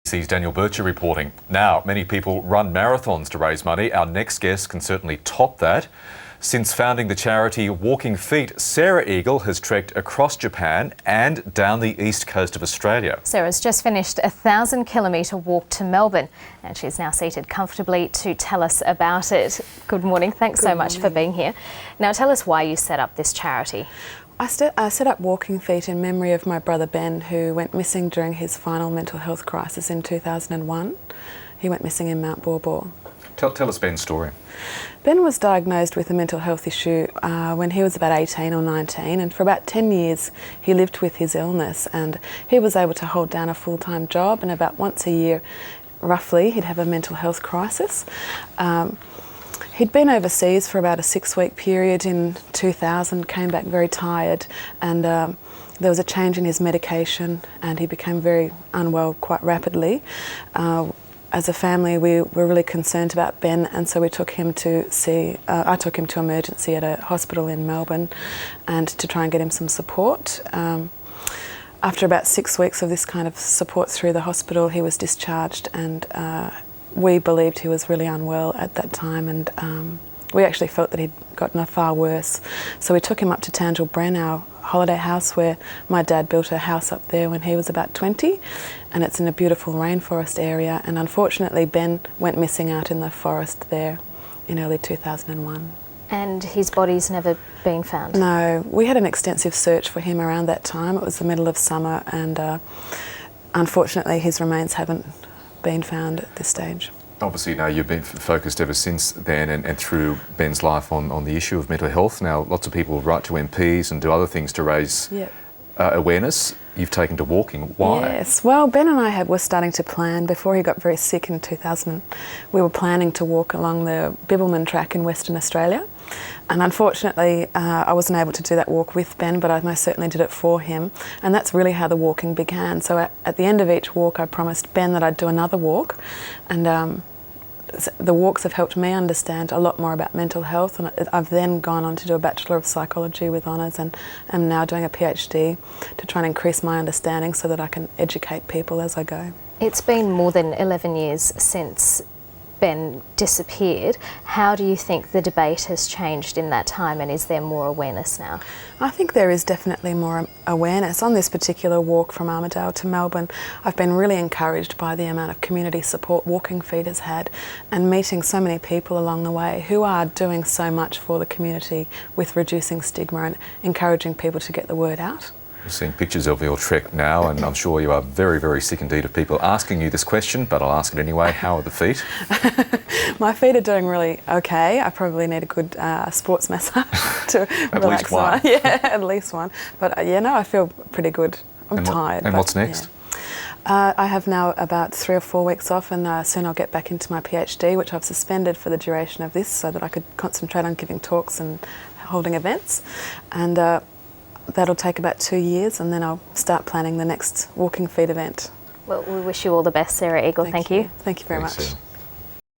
Sees Daniel Bircher reporting. Now, many people run marathons to raise money. Our next guest can certainly top that. Since founding the charity Walking Feet, Sarah Eagle has trekked across Japan and down the east coast of Australia. Sarah's just finished a 1,000-kilometre walk to Melbourne and she's now seated comfortably to tell us about it. Good morning. Thanks so much for being here. Now tell us why you set up this charity. I set up Walking Feet in memory of my brother Ben, who went missing during his final mental health crisis in 2001. He went missing in Mount Baw. Tell us Ben's story. Ben was diagnosed with a mental health issue when he was about 18 or 19, and for about 10 years he lived with his illness, and he was able to hold down a full-time job, and about once a year roughly he'd have a mental health crisis. He'd been overseas for about a 6-week period in 2000, came back very tired, and there was a change in his medication and he became very unwell quite rapidly. As a family, we were really concerned about Ben, and so we took him to I took him to emergency at a hospital in Melbourne and to try and get him some support. After about 6 weeks of this kind of support through the hospital, he was discharged, and we believed he was really unwell at that time, and we actually felt that he'd gotten far worse. So we took him up to Tangel Bren, our holiday house, where my dad built a house up there when he was about 20, and it's in a beautiful rainforest area, and unfortunately Ben went missing out in the forest there in early 2001. And his body's never been found? No, we had an extensive search for him around that time. It was the middle of summer, and unfortunately his remains haven't been found at this stage. Obviously, now you've been focused ever since then and through Ben's life on the issue of mental health. Now, lots of people write to MPs and do other things to raise awareness. You've taken to walking. Why? Yes, well, Ben and I were starting to plan before he got very sick in 2000. We were planning to walk along the Bibbulmun track in Western Australia. And unfortunately, I wasn't able to do that walk with Ben, but I most certainly did it for him. And that's really how the walking began. So at the end of each walk, I promised Ben that I'd do another walk. And the walks have helped me understand a lot more about mental health. And I've then gone on to do a Bachelor of Psychology with honours, and am now doing a PhD to try and increase my understanding so that I can educate people as I go. It's been more than 11 years since Ben disappeared. How do you think the debate has changed in that time, and is there more awareness now? I think there is definitely more awareness. On this particular walk from Armidale to Melbourne, I've been really encouraged by the amount of community support Walking Feet has had, and meeting so many people along the way who are doing so much for the community with reducing stigma and encouraging people to get the word out. We're seeing pictures of your trek now, and I'm sure you are very, very sick indeed of people asking you this question, but I'll ask it anyway. How are the feet? My feet are doing really okay. I probably need a good sports massage to At relax. least one. Yeah, at least one. But no, I feel pretty good. I'm tired. And what's next? Yeah. I have now about 3 or 4 weeks off, and soon I'll get back into my PhD, which I've suspended for the duration of this so that I could concentrate on giving talks and holding events. And that'll take about 2 years, and then I'll start planning the next Walking Feet event. Well, we wish you all the best, Sarah Eagle. Thank you. Thank you very much. Thanks,